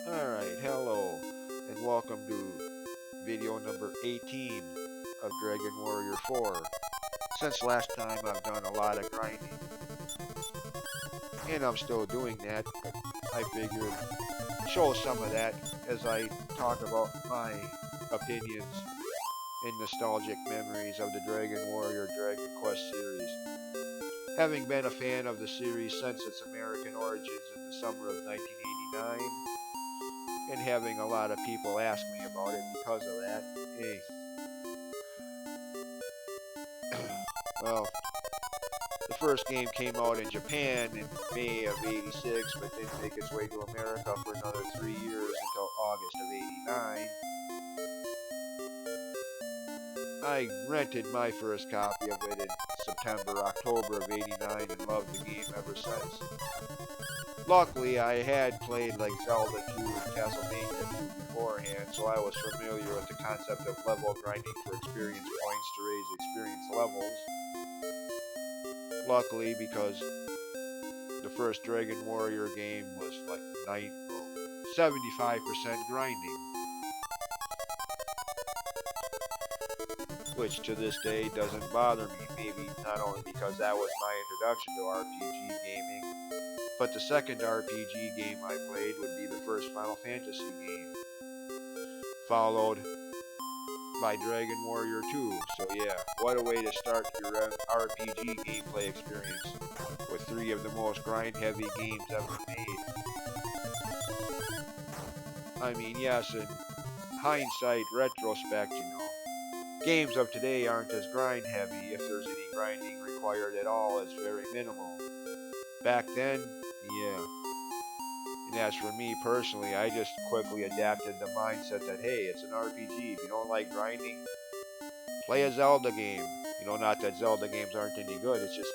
Alright, hello, and welcome to video number 18 of Dragon Warrior 4. Since last time I've done a lot of grinding, and I'm still doing that, but I figured show some of that as I talk about my opinions and nostalgic memories of the Dragon Warrior Dragon Quest series. Having been a fan of the series since its American origins in the summer of 1989, and having a lot of people ask me about it because of that. Hey, well, the first game came out in Japan in May of '86, but didn't make its way to America for another 3 years until August of '89. I rented my first copy of it in September, October of '89 and loved the game ever since. Luckily, I had played like Zelda 2 and Castlevania 2 beforehand, so I was familiar with the concept of level grinding for experience points to raise experience levels. Luckily, because the first Dragon Warrior game was like 75% grinding, which to this day doesn't bother me, maybe not only because that was my introduction to RPG gaming, but the second RPG game I played would be the first Final Fantasy game, followed by Dragon Warrior 2. So yeah, what a way to start your RPG gameplay experience with three of the most grind-heavy games ever made. I mean, yes, in hindsight, retrospect, games of today aren't as grind-heavy. If there's any grinding required at all, it's very minimal. Back then, yeah. And as for me personally, I just quickly adapted the mindset that, hey, it's an RPG. If you don't like grinding, play a Zelda game. Not that Zelda games aren't any good, it's just,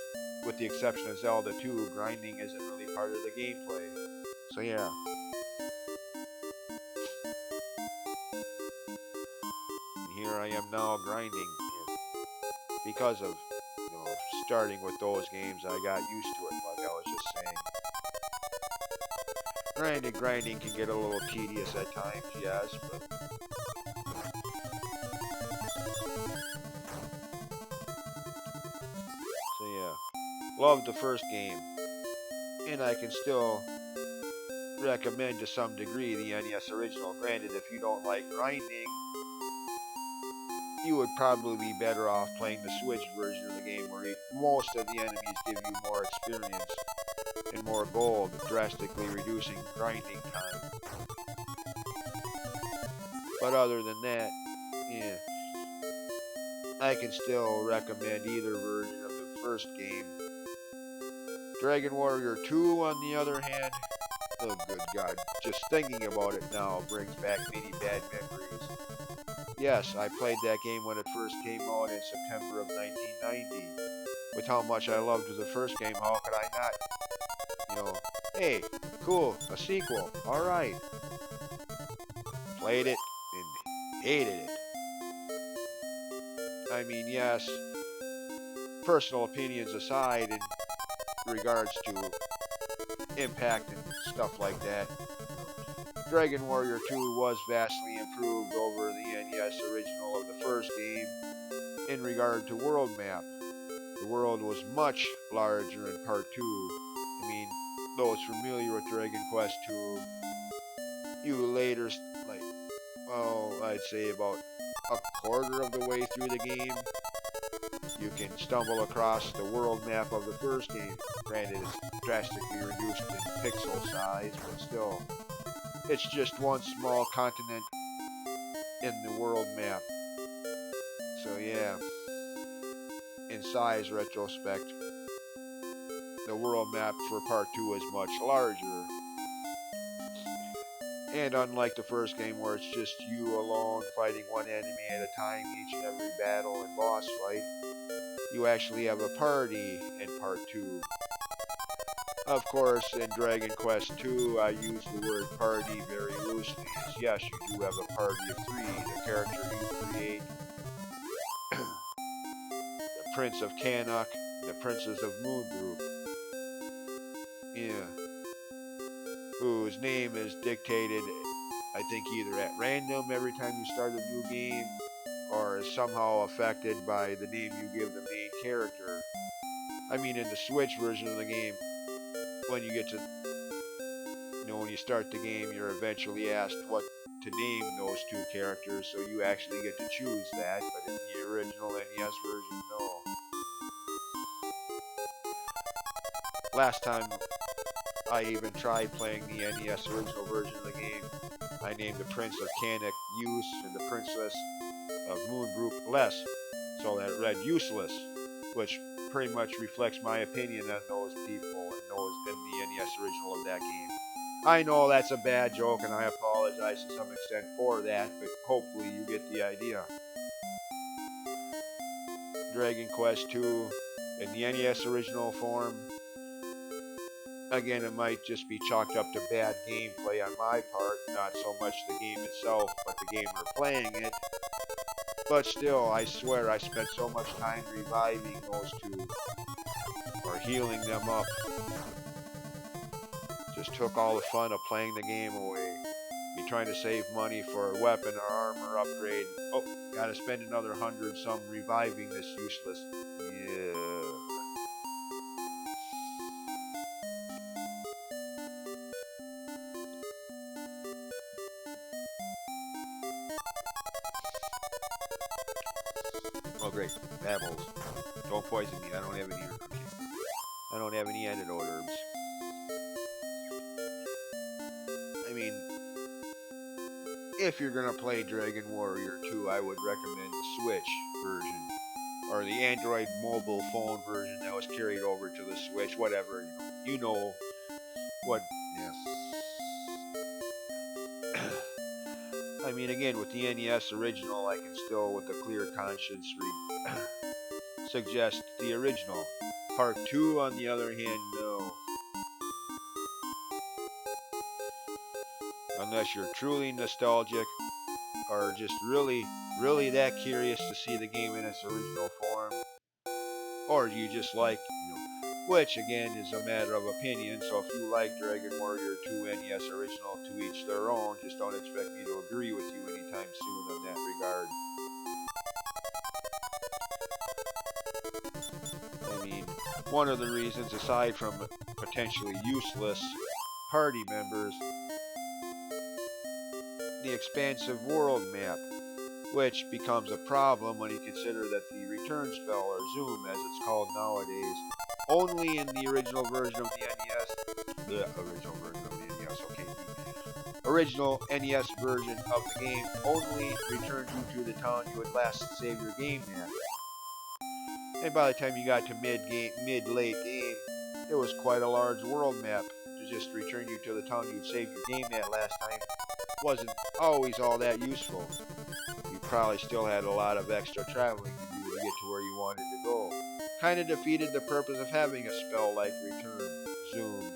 with the exception of Zelda 2, grinding isn't really part of the gameplay. So yeah, and here I am now grinding. And because of, starting with those games, I got used to it, like I was just saying. Granted, grinding can get a little tedious at times, yes, but so yeah. Loved the first game, and I can still recommend to some degree the NES original. Granted, if you don't like grinding, you would probably be better off playing the Switch version of the game where most of the enemies give you more experience and more gold, drastically reducing grinding time. But other than that, yeah, I can still recommend either version of the first game. Dragon Warrior 2, on the other hand, oh good god, just thinking about it now brings back many bad memories. Yes, I played that game when it first came out in September of 1990. With how much I loved the first game, how could I not? Hey, cool, a sequel, alright. Played it and hated it. I mean, yes, personal opinions aside in regards to impact and stuff like that, Dragon Warrior 2 was vastly improved over the NES original of the first game in regard to world map. The world was much larger in Part 2. I mean, those familiar with Dragon Quest 2, you later, like, well, I'd say about a quarter of the way through the game, you can stumble across the world map of the first game. Granted, it's drastically reduced in pixel size, but still, it's just one small continent in the world map. So yeah, in size retrospect, the world map for part 2 is much larger. And unlike the first game where it's just you alone fighting one enemy at a time each and every battle and boss fight, you actually have a party in part 2. Of course, in Dragon Quest 2, I use the word party very loosely, as yes, you do have a party of 3. The character you create, the Prince of Canuck, and the Princess of Moon Group. Yeah. whose name is dictated, I think, either at random every time you start a new game, or is somehow affected by the name you give the main character. I mean, in the Switch version of the game, when you get to, when you start the game, you're eventually asked what to name those two characters, so you actually get to choose that. But in the original NES version, no. Last time I even tried playing the NES original version of the game, I named the Prince of Canuck Use and the Princess of Moonbrook Less, so that read useless, which pretty much reflects my opinion on those people and those in the NES original of that game. I know that's a bad joke, and I apologize to some extent for that, but hopefully you get the idea. Dragon Quest II in the NES original form, again, it might just be chalked up to bad gameplay on my part, not so much the game itself, but the gamer playing it. But still, I swear I spent so much time reviving those two, or healing them up. Just took all the fun of playing the game away. Be trying to save money for a weapon or armor upgrade. Oh, gotta spend another 100 some reviving this useless. Yeah. Oh great, Babbles. Don't poison me, I don't have any herbs. I don't have any antidote herbs. I mean, if you're gonna play Dragon Warrior 2, I would recommend the Switch version. Or the Android mobile phone version that was carried over to the Switch, whatever, you know what, yeah. I mean, again, with the NES original, I can still, with a clear conscience, suggest the original. Part 2, on the other hand, no. Unless you're truly nostalgic, or just really, really that curious to see the game in its original form, or you just like, which again is a matter of opinion, so if you like Dragon Warrior 2 NES original, to each their own, just don't expect me to agree with you anytime soon in that regard. I mean, one of the reasons, aside from potentially useless party members, the expansive world map, which becomes a problem when you consider that the return spell, or zoom as it's called nowadays, only in the original version of the NES, the original version of the NES, okay, the original NES version of the game only returns you to the town you had last saved your game at. And by the time you got to mid-late game, it was quite a large world map. To just return you to the town you saved your game at last time wasn't always all that useful. You probably still had a lot of extra traveling to do to get to where you wanted to go. Kinda defeated the purpose of having a spell like Return, Zoom.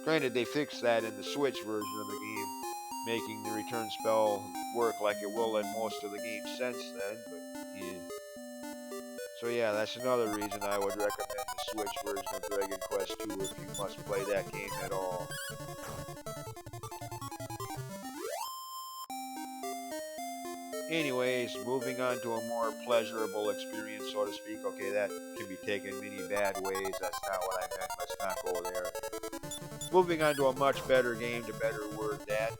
Granted, they fixed that in the Switch version of the game, making the return spell work like it will in most of the games since then, but yeah. So yeah, that's another reason I would recommend the Switch version of Dragon Quest II if you must play that game at all. Anyways, moving on to a more pleasurable experience, so to speak. Okay, that can be taken many bad ways. That's not what I meant. Let's not go there. Moving on to a much better game, to better word that.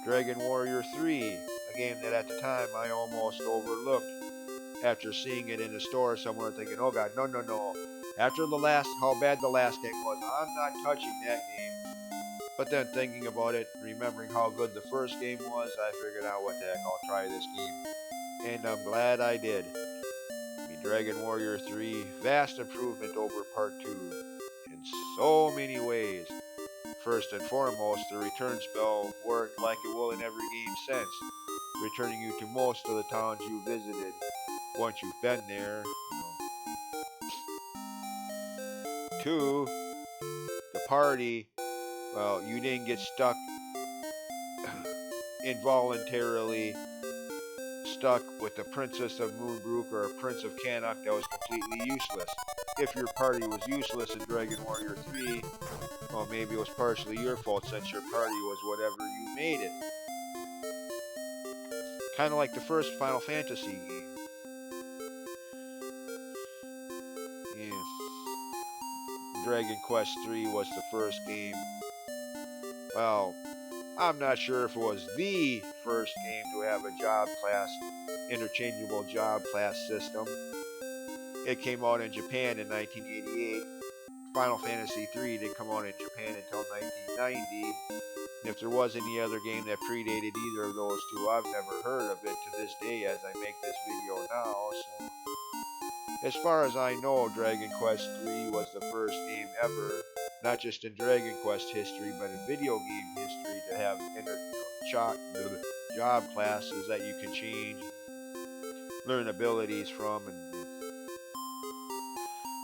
Dragon Warrior 3, a game that at the time I almost overlooked. After seeing it in a store somewhere, thinking, oh god, no, no, no. After how bad the last game was, I'm not touching that game. But then thinking about it, remembering how good the first game was, I figured out what the heck, I'll try this game. And I'm glad I did. I mean, Dragon Warrior 3, vast improvement over Part 2 in so many ways. First and foremost, the return spell worked like it will in every game since, returning you to most of the towns you visited once you've been there. 2, the party, well, you didn't get stuck involuntarily stuck with the Princess of Moonbrook or a Prince of Canuck that was completely useless. if your party was useless in Dragon Warrior 3, well, maybe it was partially your fault since your party was whatever you made it. Kind of like the first Final Fantasy game. Yeah. Dragon Quest 3 was the first game. Well, I'm not sure if it was the first game to have a job class, interchangeable job class system. It came out in Japan in 1988. Final Fantasy 3 didn't come out in Japan until 1990. And if there was any other game that predated either of those two, I've never heard of it to this day as I make this video now. So, as far as I know, Dragon Quest 3 was the first game ever, not just in Dragon Quest history, but in video game history, to have job classes that you can change, learn abilities from, and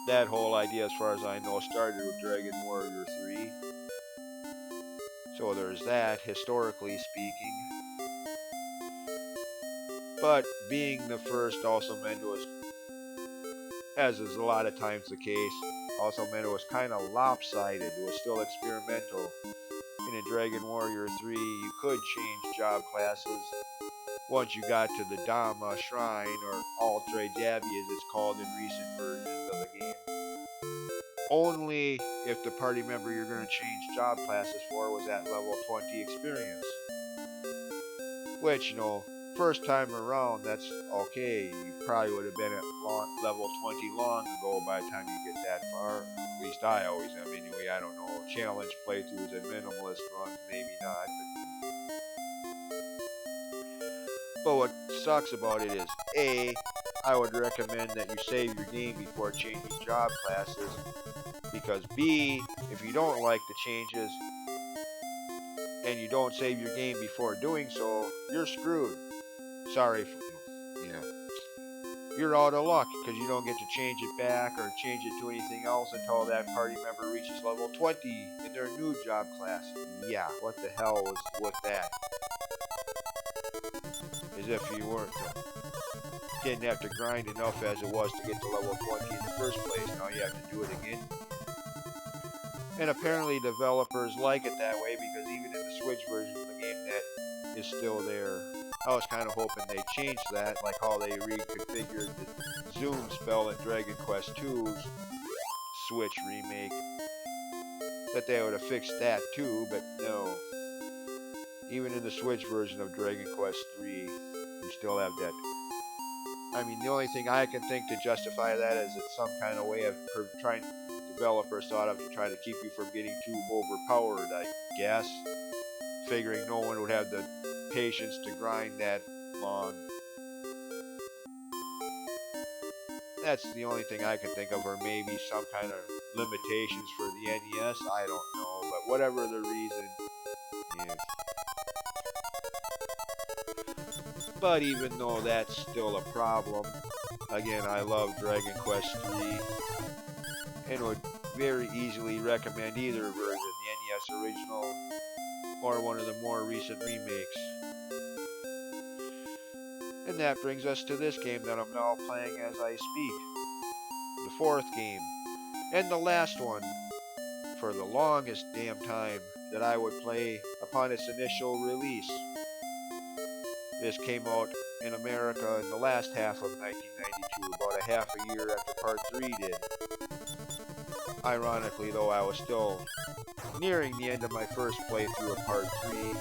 that whole idea, as far as I know, started with Dragon Warrior 3. So there's that, historically speaking. But being the first also meant it was, as is a lot of times the case, also meant it was kind of lopsided. It was still experimental. And in Dragon Warrior 3, you could change job classes once you got to the Dhamma Shrine, or Altre Dabi as it's called in recent versions of the game. Only if the party member you're going to change job classes for was at level 20 experience. Which, first time around, that's okay. You probably would have been at level 20 long ago by the time you get that far. At least I always am anyway. I don't know. Challenge playthroughs and minimalist runs, maybe not. But what sucks about it is, A, I would recommend that you save your game before changing job classes. Because B, if you don't like the changes and you don't save your game before doing so, you're screwed. Sorry, you're out of luck because you don't get to change it back or change it to anything else until that party member reaches level 20 in their new job class. Yeah, what the hell was with that? As if you didn't have to grind enough as it was to get to level 20 in the first place. Now you have to do it again. And apparently developers like it that way because even in the Switch version of the game that is still there. I was kind of hoping they changed that, like how they reconfigured the zoom spell in Dragon Quest II's Switch remake. That they would have fixed that too, but no. Even in the Switch version of Dragon Quest III, you still have that. I mean, the only thing I can think to justify that is it's some kind of way of trying, developers thought of to try to keep you from getting too overpowered, I guess. Figuring no one would have the patience to grind that long. That's the only thing I can think of, or maybe some kind of limitations for the NES, I don't know, but whatever the reason is. But even though that's still a problem, again, I love Dragon Quest III, and would very easily recommend either version, the NES original or one of the more recent remakes. And that brings us to this game that I'm now playing as I speak. The fourth game. And the last one, for the longest damn time, that I would play upon its initial release. This came out in America in the last half of 1992, about a half a year after Part 3 did. Ironically though, I was still nearing the end of my first playthrough of Part 3,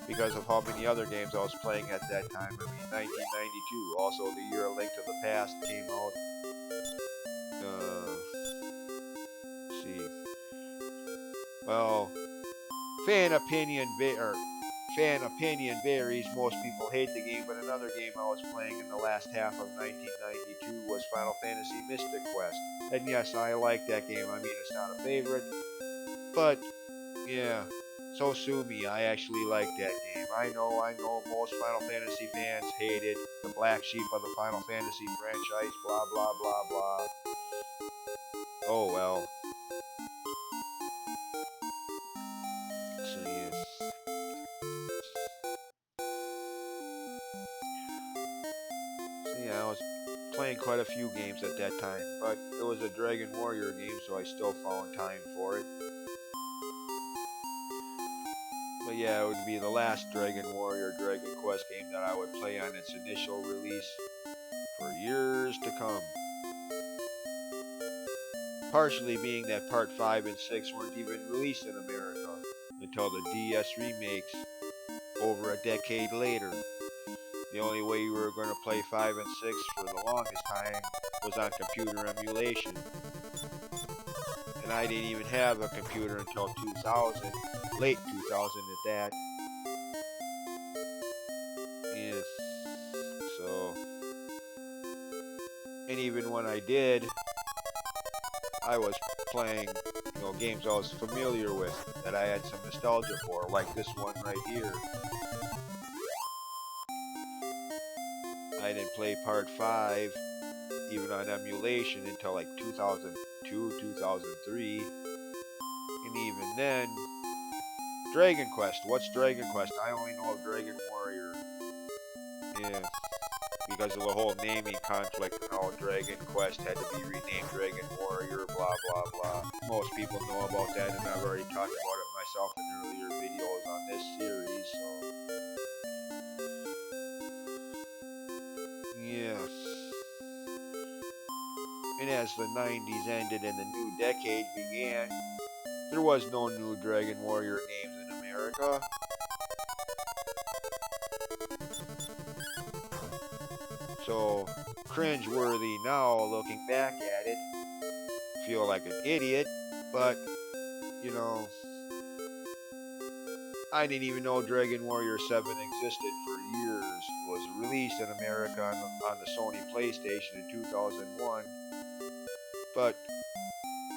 because of how many other games I was playing at that time. I mean, 1992, also the year A Link to the Past came out. Let's see. Well, fan opinion varies. Most people hate the game, but another game I was playing in the last half of 1992 was Final Fantasy Mystic Quest. And yes, I like that game. I mean, it's not a favorite, but yeah. So sue me, I actually like that game. I know, most Final Fantasy fans hate it. The black sheep of the Final Fantasy franchise, blah, blah, blah, blah. Oh, well. So, yes. So, yeah, I was playing quite a few games at that time, but it was a Dragon Warrior game, so I still found time for it. But yeah, it would be the last Dragon Warrior Dragon Quest game that I would play on its initial release for years to come. Partially being that Part 5 and 6 weren't even released in America until the DS remakes over a decade later. The only way you were going to play 5 and 6 for the longest time was on computer emulation. And I didn't even have a computer until 2000, late 2000 at that. Yes. So, and even when I did, I was playing, games I was familiar with that I had some nostalgia for, like this one right here. I didn't play Part 5 even on emulation until like 2002, 2003. And even then, Dragon Quest. What's Dragon Quest? I only know of Dragon Warrior. Yeah. Because of the whole naming conflict and how Dragon Quest had to be renamed Dragon Warrior, blah blah blah. Most people know about that, and I've already talked about it myself in earlier videos on this series, so. Yes. And as the 90s ended and the new decade began, there was no new Dragon Warrior games in America. So, cringe-worthy now, looking back at it. Feel like an idiot, but, I didn't even know Dragon Warrior 7 existed for years. It was released in America on the Sony PlayStation in 2001. But,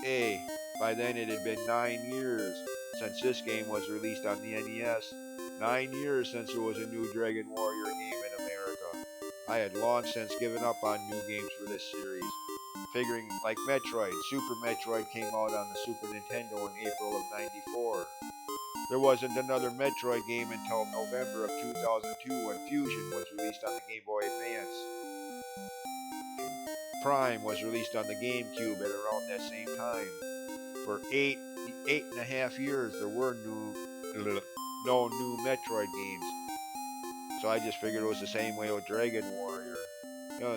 hey, by then it had been 9 years since this game was released on the NES. 9 years since there was a new Dragon Warrior game in America. I had long since given up on new games for this series, figuring like Metroid. Super Metroid came out on the Super Nintendo in April of '94. There wasn't another Metroid game until November of 2002 when Fusion was released on the Game Boy Advance. Prime was released on the GameCube at around that same time. For eight and a half years, there were no new Metroid games. So I just figured it was the same way with Dragon Warrior.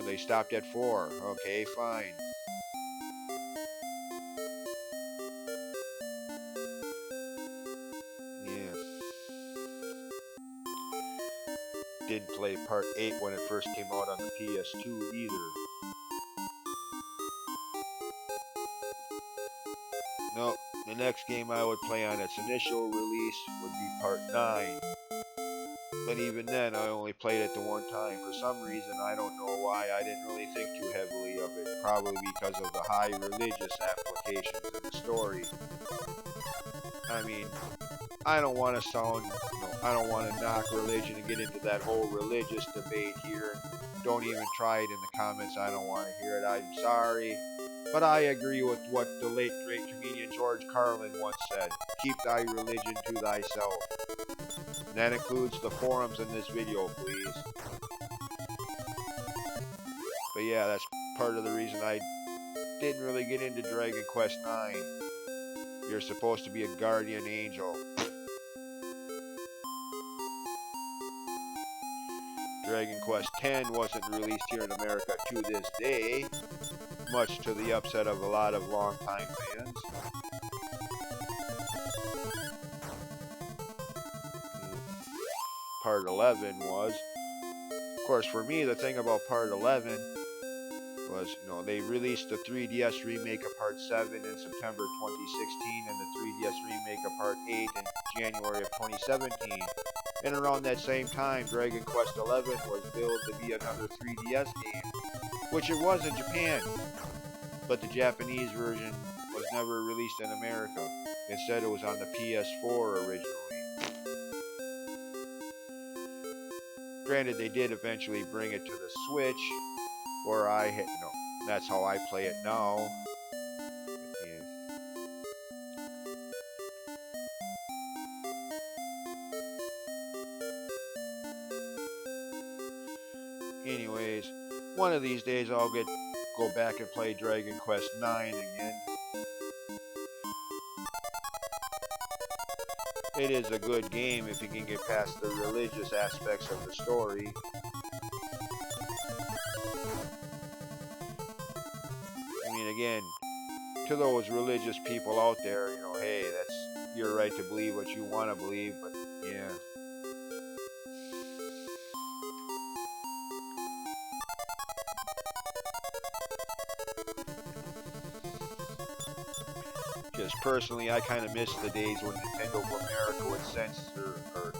They stopped at 4. Okay, fine. Yeah. Didn't play Part 8 when it first came out on the PS2 either. Nope. The next game I would play on its initial release would be Part 9. But even then, I only played it the one time. For some reason, I don't know why, I didn't really think too heavily of it. Probably because of the high religious applications in the story. I mean, I don't want to I don't want to knock religion and get into that whole religious debate here. Don't even try it in the comments. I don't want to hear it. I'm sorry. But I agree with what the late great comedian George Carlin once said. Keep thy religion to thyself. And that includes the forums in this video, please. But yeah, that's part of the reason I didn't really get into Dragon Quest IX. You're supposed to be a guardian angel. Dragon Quest X wasn't released here in America to this day, much to the upset of a lot of longtime fans. Part 11 was. Of course, for me, the thing about Part 11 was, they released the 3DS remake of Part 7 in September 2016 and the 3DS remake of Part 8 in January of 2017. And around that same time, Dragon Quest XI was billed to be another 3DS game, which it was in Japan. But the Japanese version was never released in America. Instead, it was on the PS4 originally. Granted, they did eventually bring it to the Switch, where that's how I play it now. Anyways, One of these days I'll go back and play Dragon Quest 9 again. It is a good game if you can get past the religious aspects of the story. I mean, again, to those religious people out there, hey, that's your right to believe what you want to believe, but yeah. Because personally, I kind of miss the days when Nintendo of America would censor or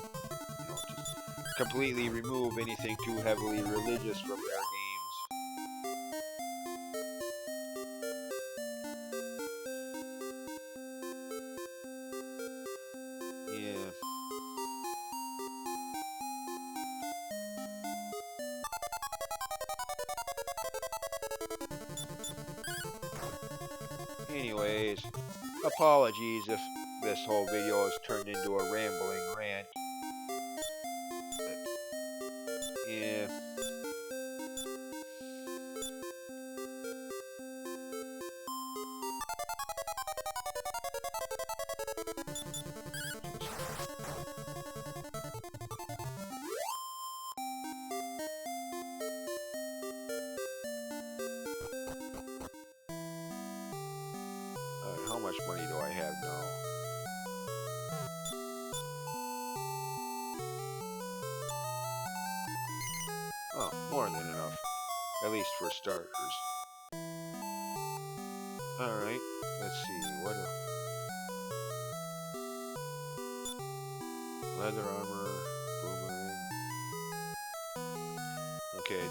just completely remove anything too heavily religious from their games. Yeah. Anyways, apologies if this whole video has turned into a rambling rant. Yeah. Alright, how much money do I have now? Oh, more than enough. At least for starters. Alright, let's see, what leather armor, boomerang. Okay,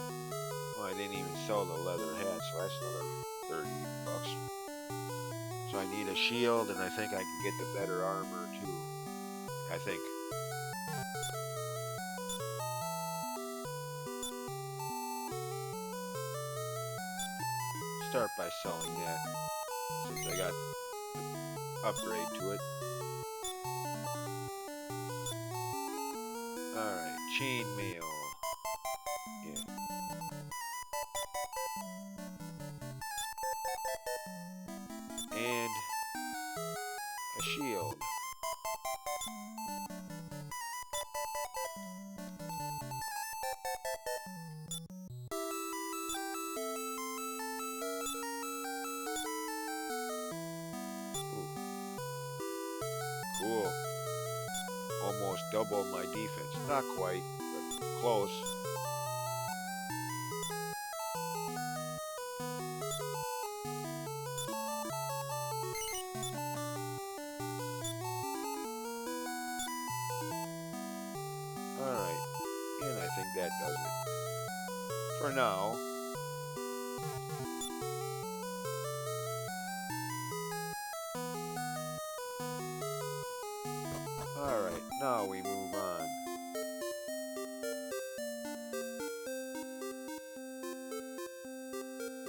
well, I didn't even sell the leather hat, so that's another 30 bucks. So I need a shield, and I think I can get the better armor too. I think. Start by selling that, since I got upgrade to it. Alright, chainmail. Yeah. And a shield. Cool. Almost double my defense. Not quite, but close. Alright. And I think that does it. For now. Alright, now we move on.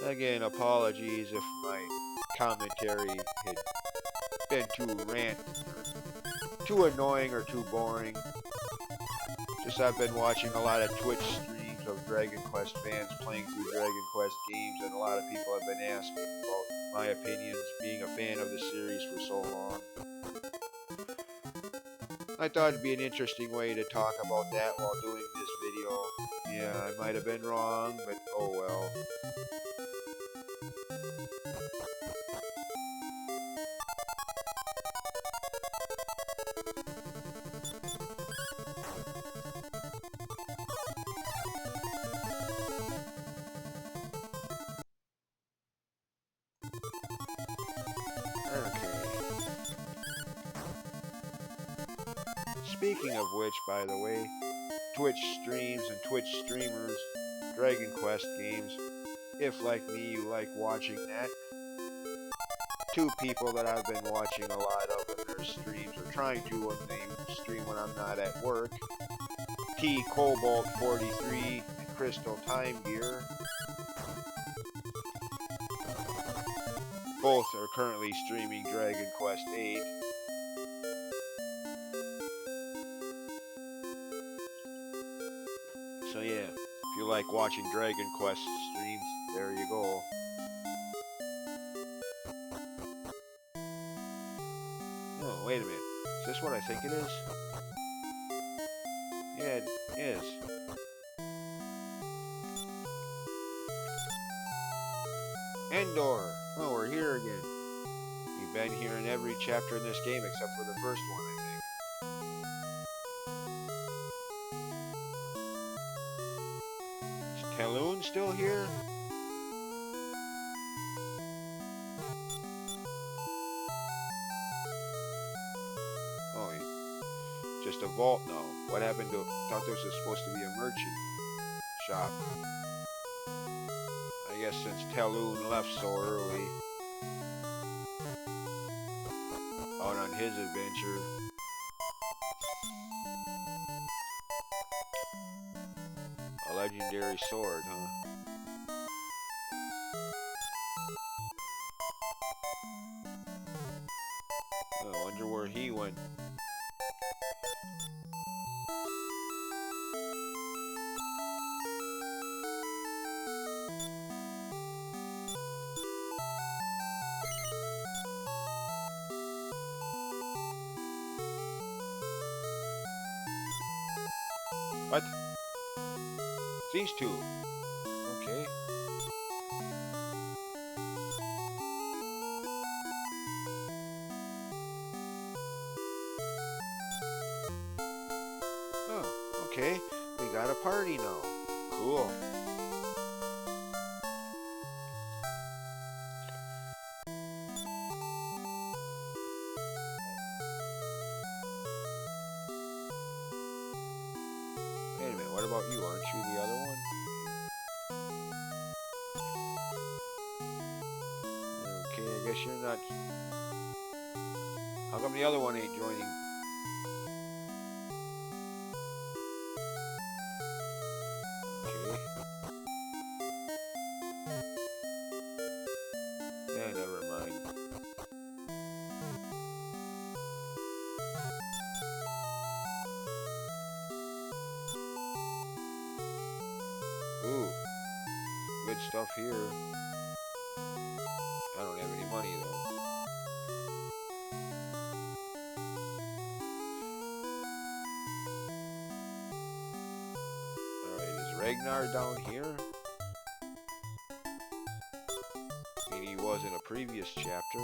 Again, apologies if my commentary had been too annoying or too boring. Just I've been watching a lot of Twitch streams of Dragon Quest fans playing through Dragon Quest games, and a lot of people have been asking about my opinions, being a fan of the series for so long. I thought it'd be an interesting way to talk about that while doing this video. Yeah, I might have been wrong, but oh well. Speaking of which, by the way, Twitch streams and Twitch streamers, Dragon Quest games, if like me you like watching that, two people that I've been watching a lot of in their streams, or trying to when they stream when I'm not at work, T Cobalt 43 and Crystal Time Gear. Both are currently streaming Dragon Quest 8. So yeah, If you like watching Dragon Quest streams, there you go. Oh, wait a minute. Is this what I think it is? Yeah, it is. Endor! Oh, we're here again. We've been here in every chapter in this game except for the first one, I think. Is Talon still here? Oh, just a vault now. What happened to... thought this was supposed to be a merchant shop. I guess since Talon left so early out on his adventure. A legendary sword, huh? I wonder where he went. What? These two. Okay. Oh, okay. We got a party now. Cool. Wait a minute, what about you? Aren't you the other one? Okay, I guess you're not. How come the other one ain't joining? Okay. Yeah, never mind. Ooh, good stuff here. I don't have any money though. Alright, is Ragnar down here? I mean, he was in a previous chapter.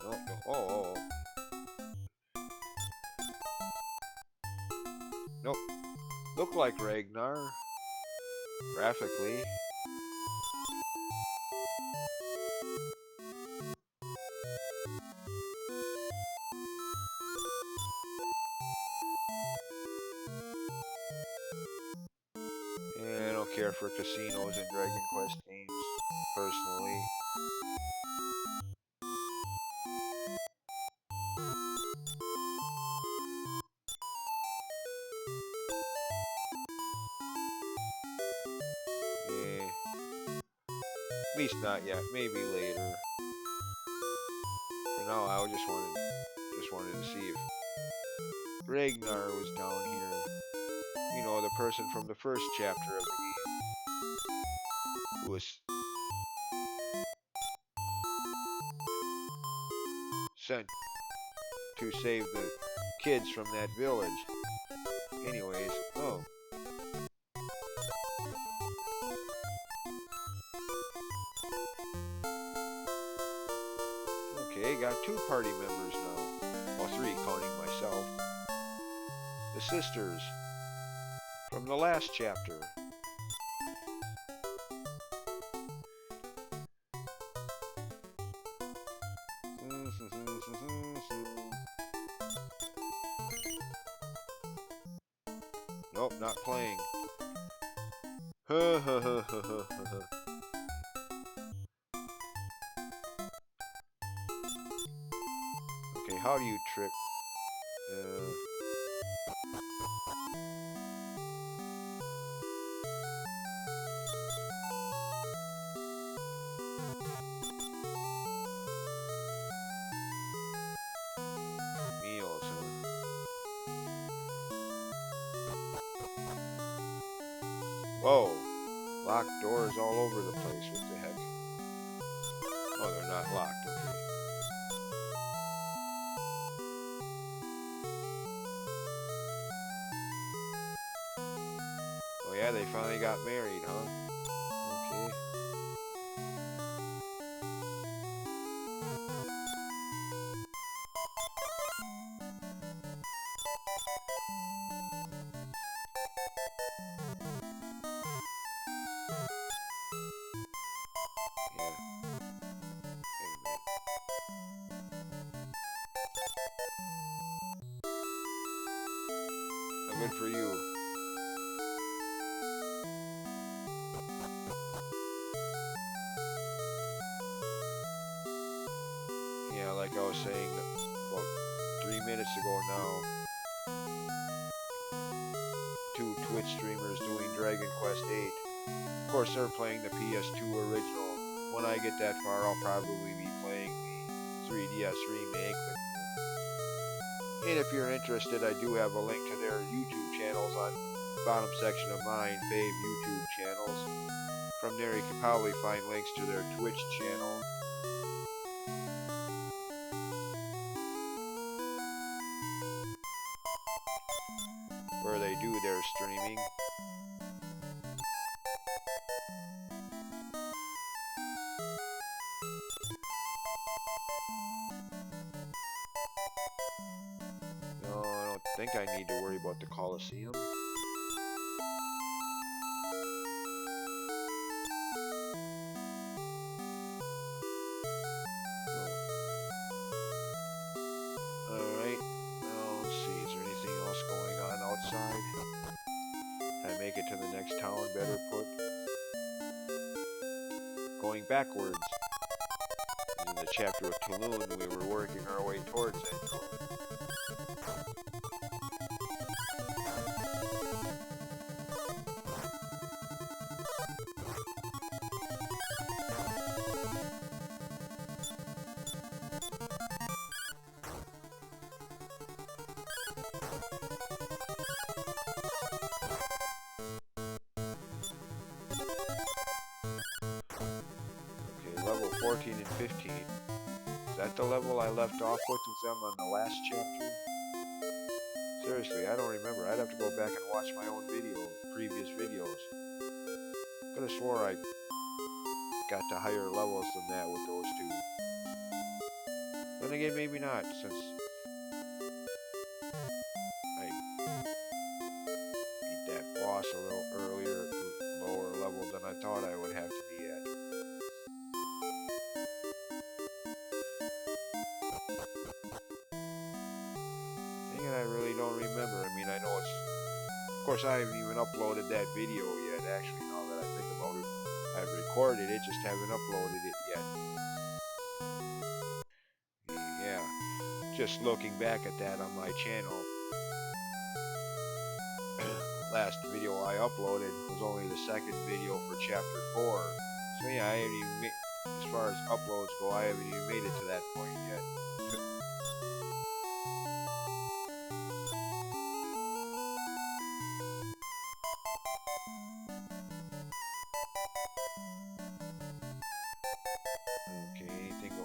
No, no. Oh. Nope. Look like Ragnar. Graphically. Yeah, I don't care for casinos and Dragon Quest games, personally. Yeah. At least not yet. Maybe later. For now, I just wanted to see if Ragnar was down here. You know, the person from the first chapter of the game who was sent to save the kids from that village. Anyways, oh. Okay, got 2 party members now. Well, 3 counting myself. The sisters from the last chapter. Nope, not playing. Okay, how do you trick? Whoa. Locked doors all over the place. What the heck? Oh, they're not locked. Okay. Oh yeah, they finally got married, huh? Okay. Yeah. Wait a minute. Oh, good for you. Yeah, like I was saying about 3 minutes ago now, two Twitch streamers doing Dragon Quest 8. Of course, they're playing the PS2 original. When I get that far, I'll probably be playing the 3DS remake. And if you're interested, I do have a link to their YouTube channels on the bottom section of mine, fave YouTube channels. From there, you can probably find links to their Twitch channel. Where they do their streaming. No, I don't think I need to worry about the Coliseum. Alright, now let's see, is there anything else going on outside? Can I make it to the next town, better put? Going backwards. In the chapter of Tulun, we were working our way towards it. Okay, level 14 and 15. Is that the level I left off with them on the last chapter? Seriously, I don't remember. I'd have to go back and watch my own previous videos. Could have swore I got to higher levels than that with those two. Then again, maybe not, since I beat that boss a little earlier, lower level than I thought I would have to be at. Dang it, I really don't remember. I mean, I know it's... Of course, I haven't even uploaded that video yet, actually, now that I think about it. I've recorded it, just haven't uploaded it yet. Yeah, just looking back at that on my channel. Last video I uploaded was only the second video for chapter 4. So yeah, I haven't even made, as far as uploads go, I haven't even made it to that point yet. Okay, anything go...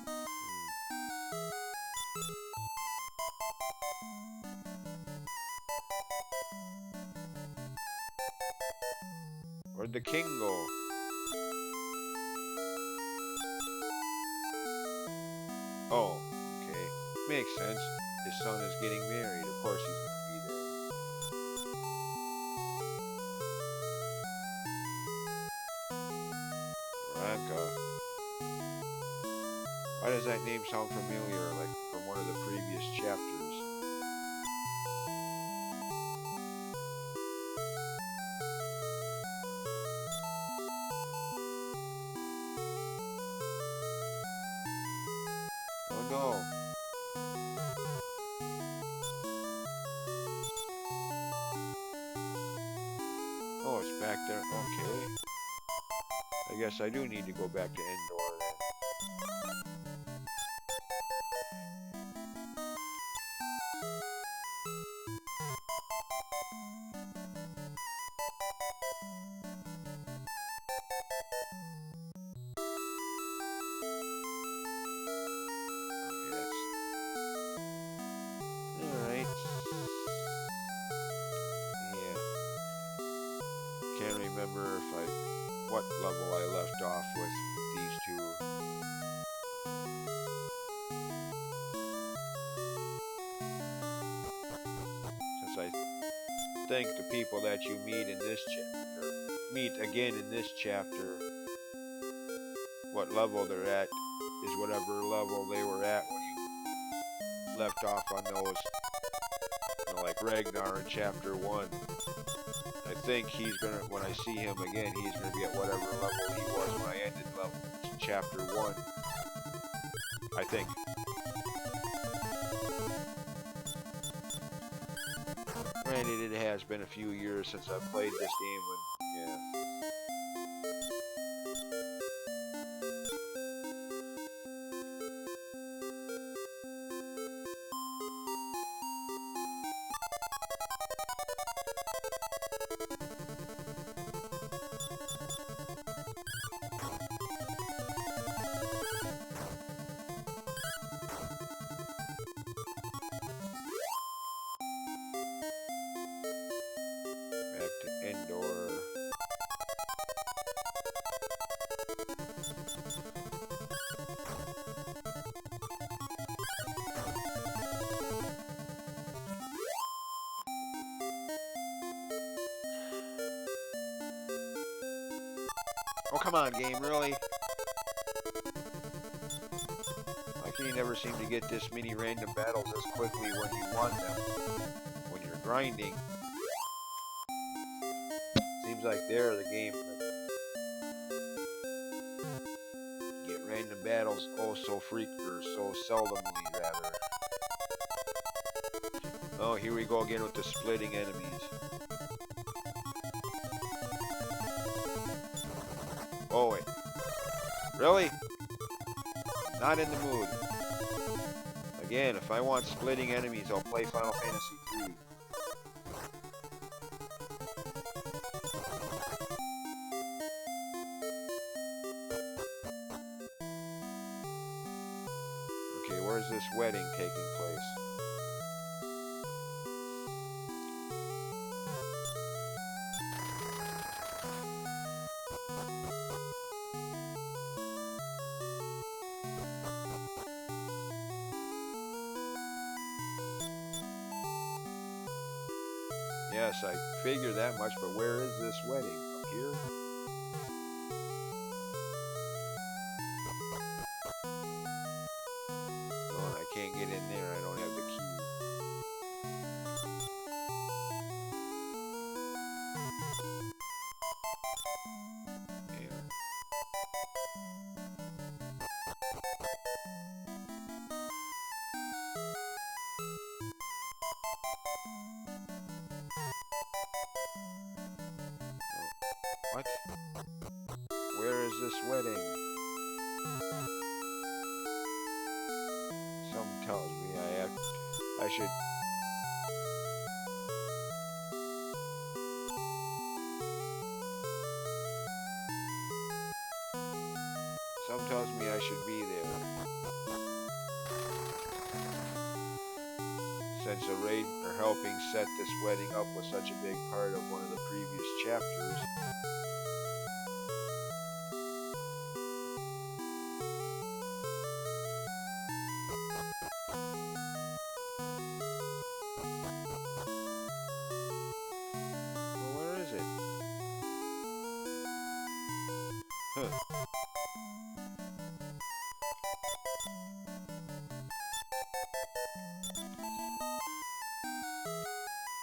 Where'd the king go? Oh, okay. Makes sense. His son is getting married. Of course he's gonna be there. Ranka. Why does that name sound familiar, like from one of the previous chapters? Oh no. Oh, it's back there. Okay. I guess I do need to go back to Endor then. remember what level I left off with these two. Since I think the people that you meet in this meet again in this chapter, what level they're at is whatever level they were at when you left off on those, you know, like Ragnar in chapter 1. I think he's gonna, when I see him again, he's gonna be at whatever level he was when I ended chapter 1. I think. Granted, it has been a few years since I've played this game, and yeah. Back to Endor. Oh, come on, game, really? Why can you never seem to get this many random battles as quickly when you want them? When you're grinding. Seems like they're the game. Get random battles so so seldomly, rather. Oh, here we go again with the splitting enemies. Oh, wait. Really? Not in the mood. Again, if I want splitting enemies, I'll play Final Fantasy III. Okay, where's this wedding taking place? Yes, I figured that much, but where is this wedding? Up here? Oh, and I can't get in there. I don't have the key. Yeah. What? Where is this wedding? Something tells me I should. Something tells me I should be there. Since a raid or helping set this wedding up was such a big part of one of the previous chapters. Well, where is it? Huh.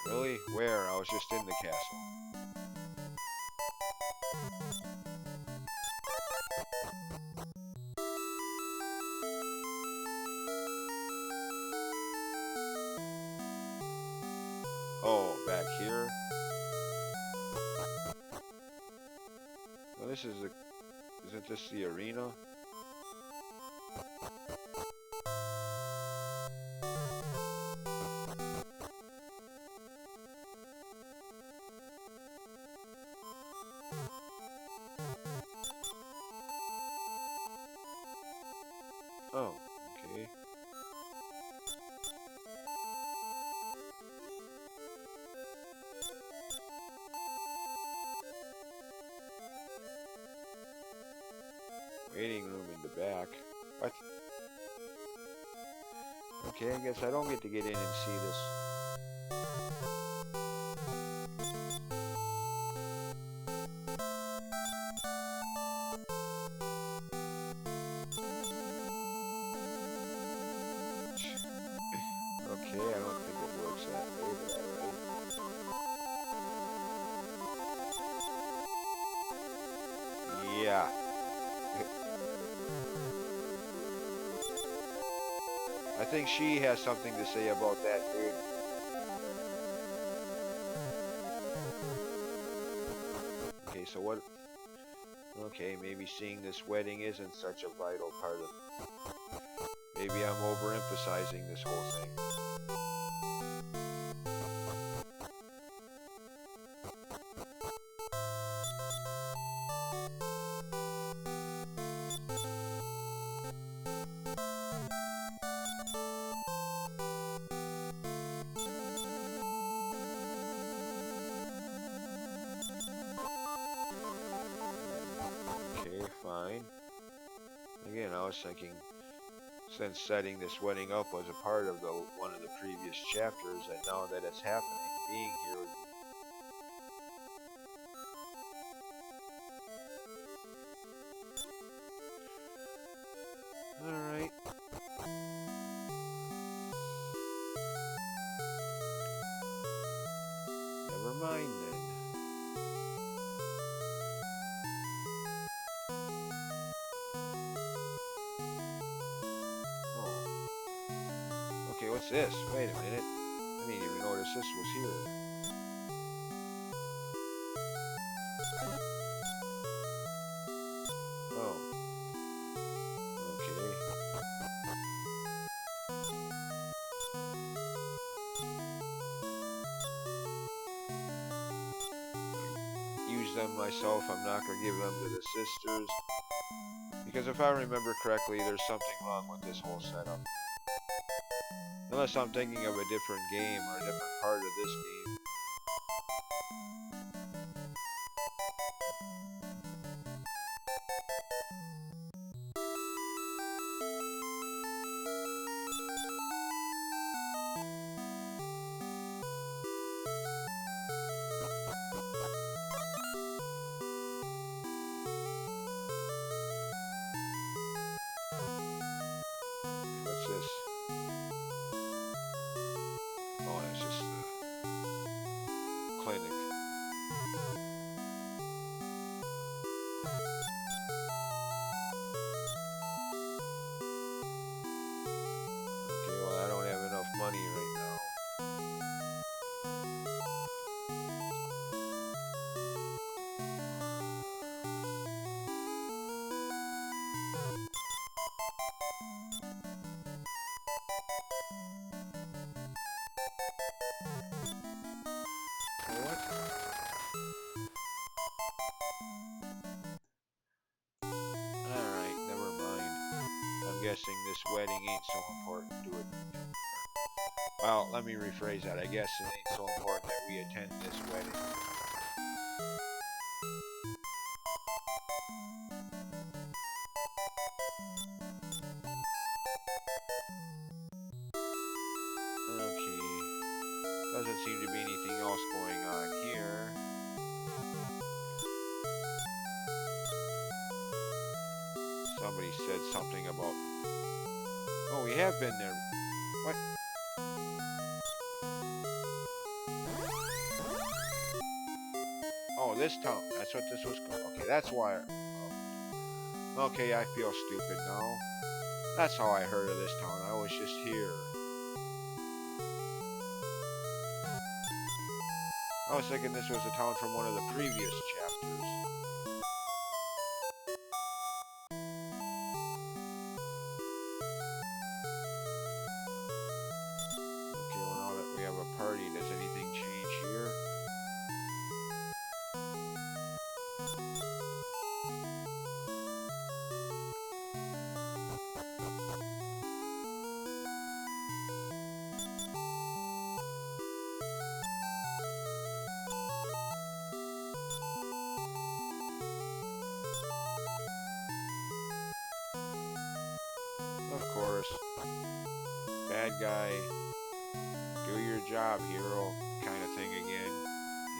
Really? Where? I was just in the castle. Oh, back here? Well, this is the... Isn't this the arena? Oh, okay. Waiting room in the back. What? Okay, I guess I don't get to get in and see this. Okay, I don't think it works that way, but alright. Yeah. I think she has something to say about that, dude. Okay, so what? Okay, maybe seeing this wedding isn't such a vital part of it. Maybe I'm overemphasizing this whole thing. Okay, fine. Again, I was thinking, since setting this wedding up was a part of one of the previous chapters, and now that it's happening, being here would be... Alright. Never mind then. Okay, what's this? Wait a minute. I didn't even notice this was here. Oh. Okay. Use them myself. I'm not going to give them to the sisters. Because if I remember correctly, there's something wrong with this whole setup. Unless I'm thinking of a different game or a different part of this game. What's this? Oh, that's just the clinic. Okay, well, I don't have enough money right now. What? Alright, never mind. I'm guessing this wedding ain't so important to it. Well, let me rephrase that. I guess it ain't so important that we attend this wedding. Okay. Doesn't seem to be anything else going on here. Somebody said something about... Oh, we have been there. What? Oh, this town. That's what this was called. Okay, that's why... Oh. Okay, I feel stupid now. That's how I heard of this town. I was just here. I was thinking this was a town from one of the previous chapters. Okay, well now that we have a party, does anything change here? bad guy, do your job, hero, kind of thing again.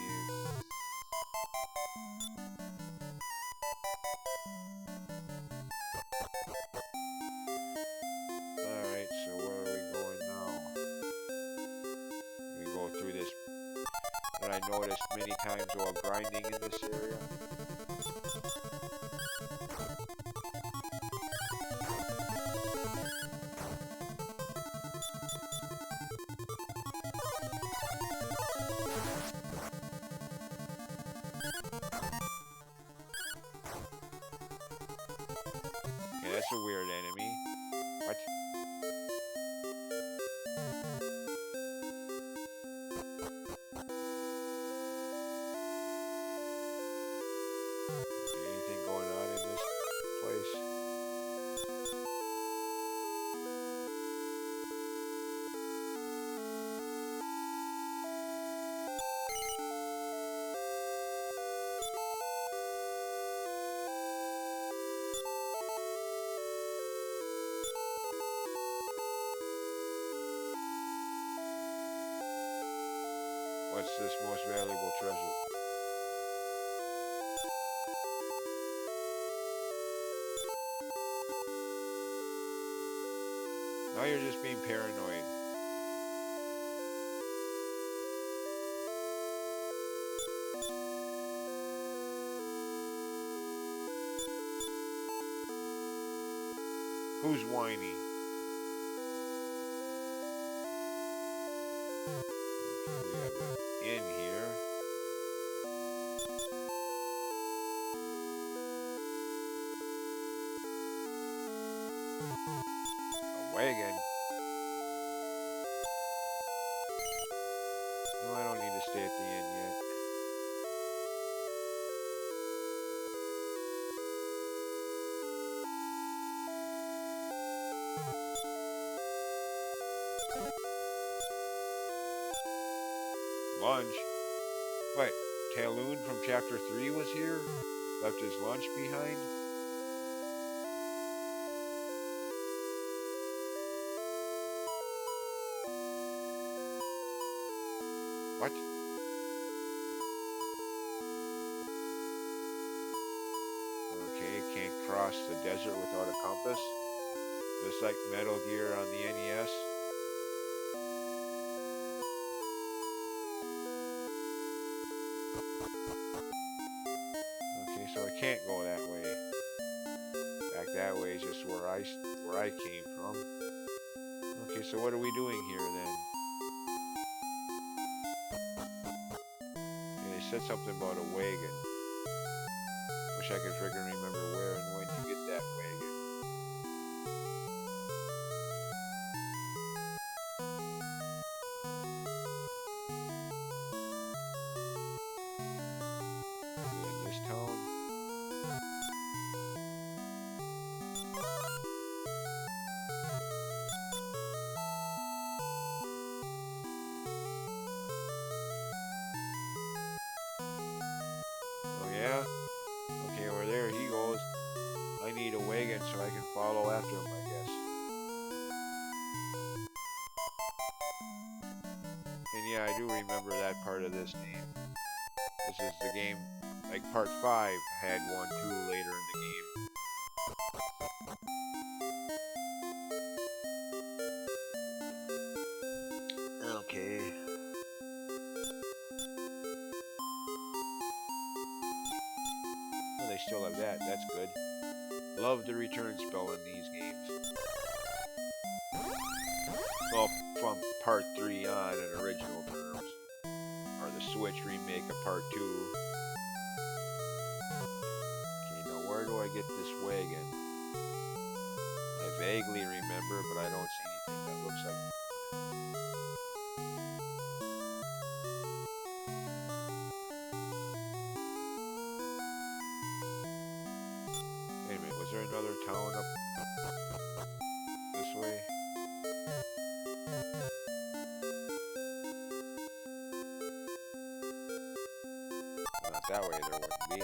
Yeah. Alright, so where are we going now? We go through this that I noticed many times while grinding in this area. Okay, that's a weird enemy. What? Okay, anything going on in this place? What's this most valuable treasure? Now you're just being paranoid. Who's whiny? Okay, we have an inn here. A wagon. No, I don't need to stay at the inn yet. Lunch? What? Taloon from chapter 3 was here? Left his lunch behind? What? Okay, can't cross the desert without a compass. Just like Metal Gear on the NES. Okay, so I can't go that way. Back that way is just where I came from. Okay, so what are we doing here then? Yeah, they said something about a wagon. Wish I could freaking remember where and when to get that wagon. In this town. Oh yeah? Okay, over there he goes. I need a wagon so I can follow after him, I guess. And yeah, I do remember that part of this game. This is the game, like part 5 had one too later in the game. Okay. Well, they still have that. That's good. Love the return spell in these games. Well, from part 3 on in original terms. Or the Switch remake of part 2. Okay, now where do I get this wagon? I vaguely remember, but I don't see anything that looks like it. Wait a minute, was there another town up this way? Not that way, there wouldn't be.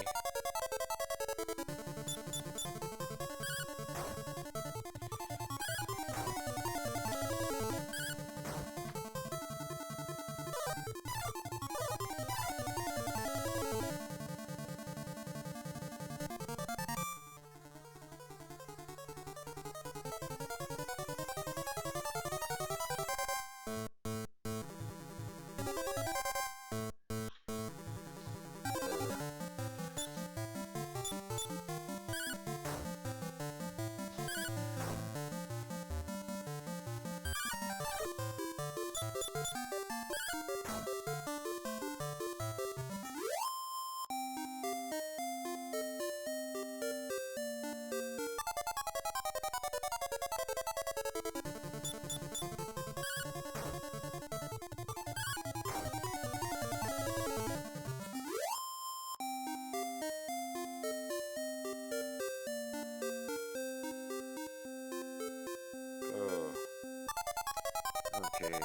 Okay.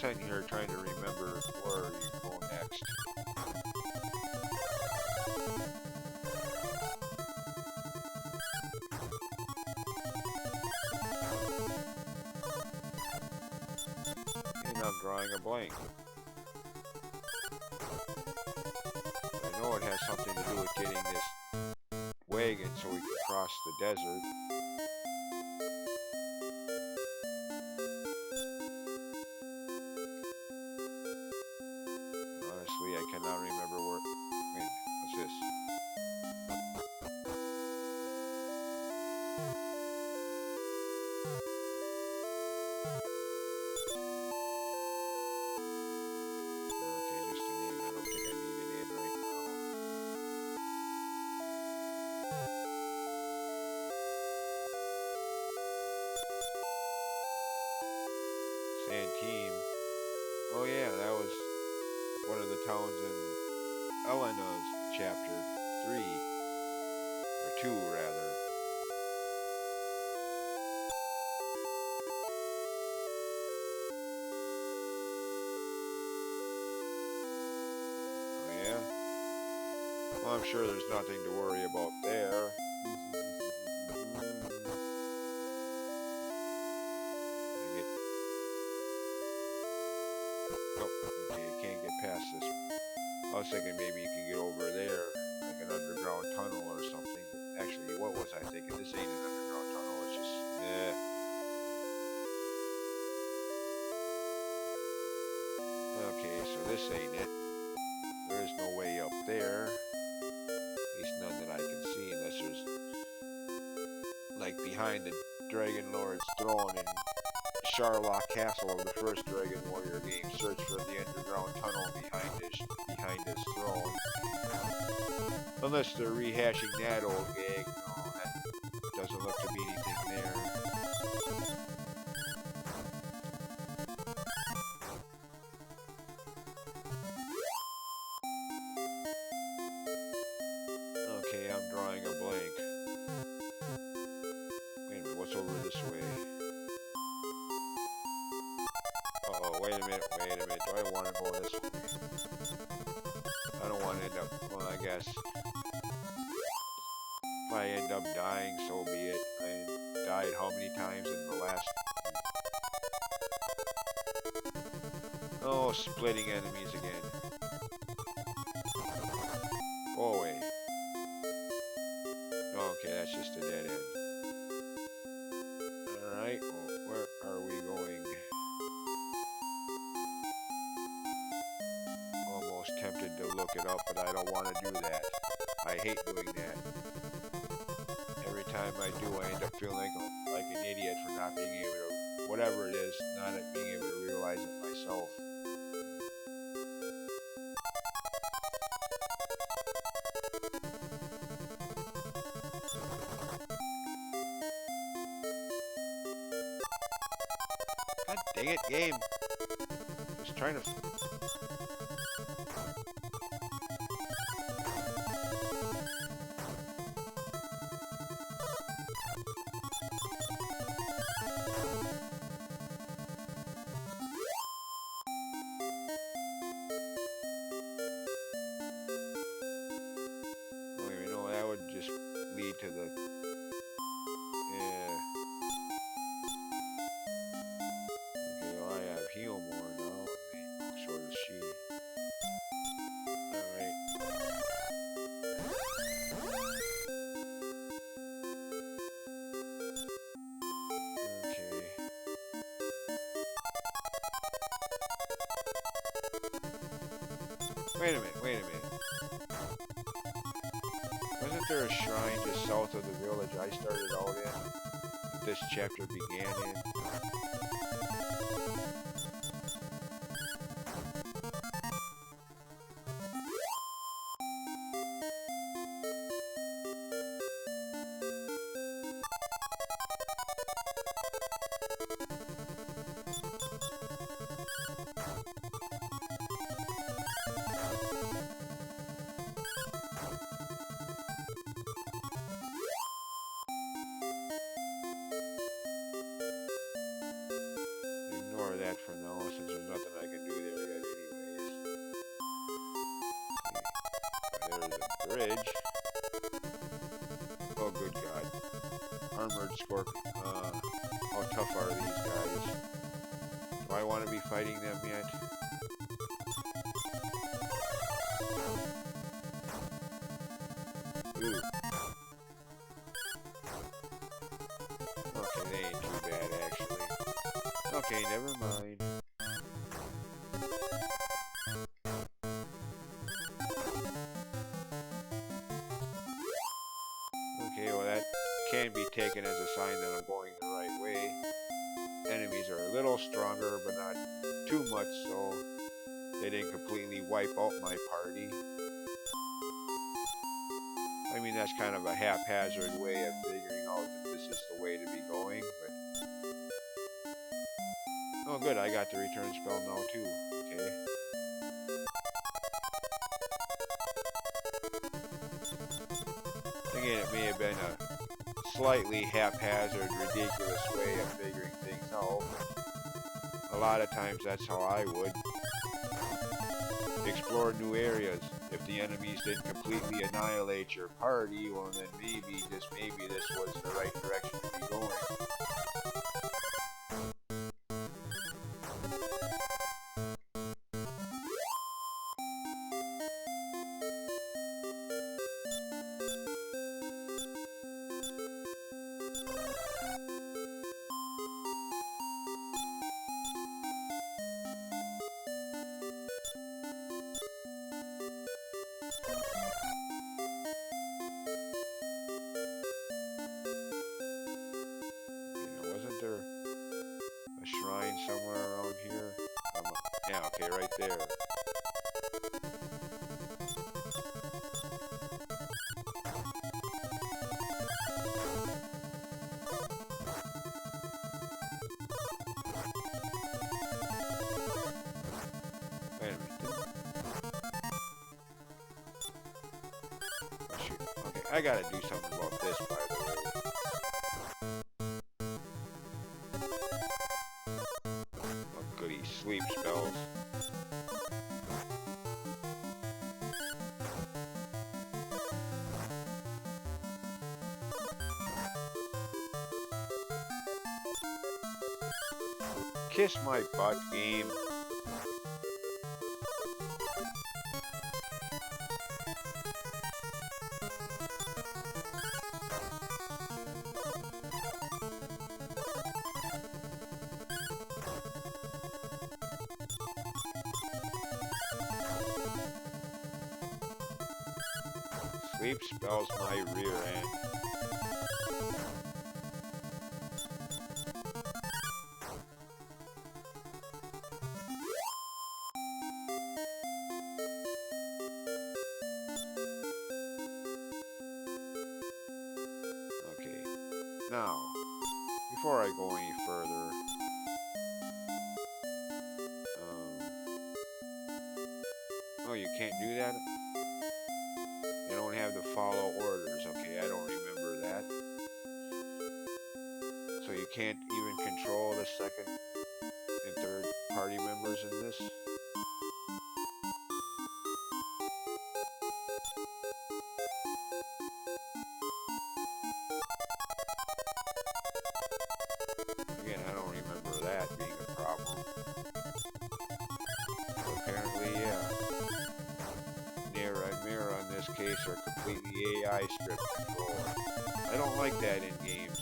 Sitting here trying to remember where you go next. And I'm drawing a blank. I know it has something to do with getting this wagon so we can cross the desert. Honestly, I cannot remember where. Wait, what's this? Okay, just an inn. I don't think I need an inn right now. Santine. Oh yeah, that was one of the towns in Elena's chapter 3. Or 2, rather. Oh yeah? Well, I'm sure there's nothing to worry about there. Oh, okay, you can't get past this. I was thinking maybe you can get over there, like an underground tunnel or something. Actually, what was I thinking? This ain't an underground tunnel, it's just, Okay, so this ain't it. There is no way up there. At least none that I can see, unless there's, like, behind the Dragon Lord's throne in Sharlock Castle of the first Dragon Warrior game. Search for the underground tunnel behind his throne. Unless they're rehashing that old gag. No, that doesn't look to be anything there. Okay, I'm drawing a blank. Wait a minute, what's over this way? Uh-oh, wait a minute. Do I want to go this way? I don't want to end up, well, I guess. If I end up dying, so be it. I died how many times in the last... Oh, splitting enemies again. Go away. Okay, that's just a dead end. Alright, well, where are we going? Almost tempted to look it up, but I don't want to do that. I hate doing that. Every time I do, I end up feeling like an idiot for not being able to, whatever it is, not being able to realize it myself. God dang it, game. Just trying to... Just lead to the... Yeah. Okay, well, I have heal more now. So does she. Alright. Okay. Wait a minute. Wasn't there a shrine just south of the village I started out in? That this chapter began in? a bridge. Oh, good God. Armored scorpion. How tough are these guys? Do I want to be fighting them yet? Ooh. Okay, they ain't too bad, actually. Okay, never mind. Okay, well that can be taken as a sign that I'm going the right way. Enemies are a little stronger, but not too much, so they didn't completely wipe out my party. I mean, that's kind of a haphazard way of figuring out that this is the way to be going, but... Oh good, I got the return spell now too. Okay. Again, it may have been a slightly haphazard, ridiculous way of figuring things out. A lot of times that's how I would. Explore new areas. If the enemies didn't completely annihilate your party, well then maybe, just maybe, this was the right direction to be going. Wasn't there a shrine somewhere around here? Yeah, okay, right there. Wait a minute. Oh, shoot. Okay, I gotta do something about this, by the way. Oh, goody, sleep spells. Kiss my butt, game. Sleep spells my rear end. Okay, now, before I go any further, oh, you can't do that? You don't have to follow orders. Okay, I don't remember that. So you can't even control the second and third party members in this? Again, I don't remember that being a problem. But apparently, yeah. Nira and Mira in this case are completely AI script control. I don't like that in games.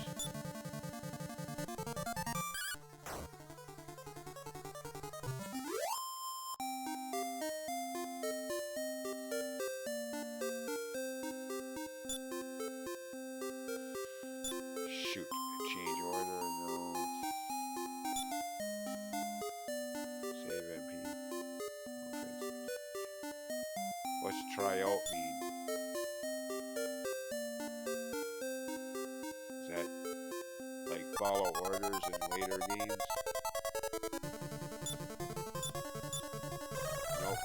Shoot, change order, no. Save MP. What's try out mean? Is that like follow orders in later games? Nope.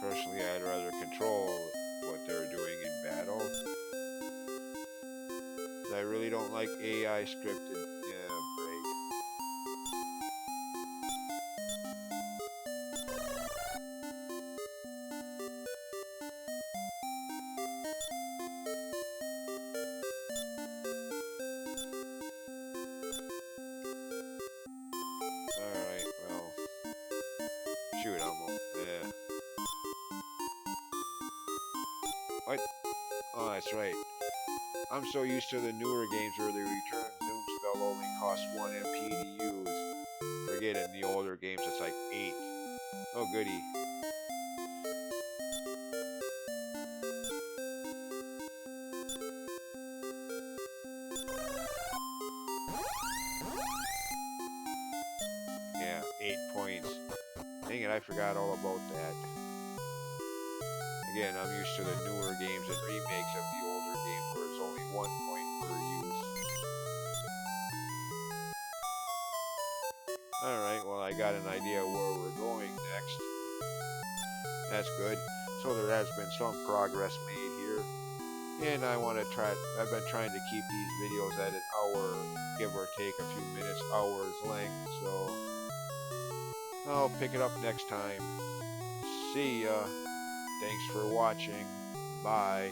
Personally, I'd rather control what they're doing in battle. I really don't like AI scripted. Yeah, great. Alright, well, shoot, yeah. What? Oh, that's right. I'm so used to the newer games where the return zoom spell only costs 1 MP to use. Forget it, in the older games it's like 8. Oh goody. Yeah, 8 points. Dang it, I forgot all about that. Again, I'm used to the newer games and remakes of the older games where it's only 1 point per use. Alright, well I got an idea where we're going next. That's good. So there has been some progress made here. And I've been trying to keep these videos at an hour, give or take a few minutes, hours length. So I'll pick it up next time. See ya. Thanks for watching. Bye.